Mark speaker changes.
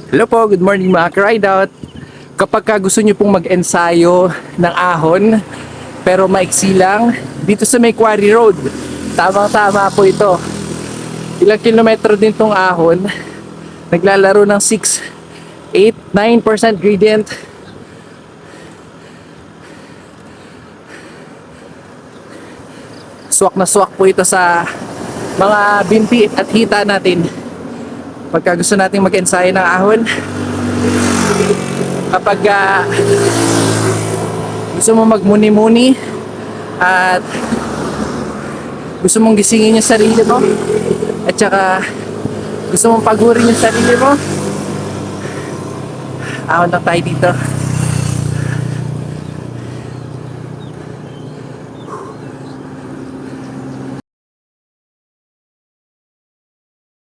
Speaker 1: Hello po, good morning mga ka-ride out. Kapag gusto nyo pong mag-ensayo ng ahon, pero maiksi lang, dito sa may Quarry Road, tamang-tama po ito. Ilang kilometro din tong ahon, naglalaro ng 6, 8, 9% gradient. Swak na swak po ito sa mga binti at hita natin. Pagka gusto nating mag-ensayo ng ahon, kapag gusto mo magmuni-muni at gusto mong gisingin yung sarili mo at saka gusto mong pagurin yung sarili mo, ahon lang tayo dito.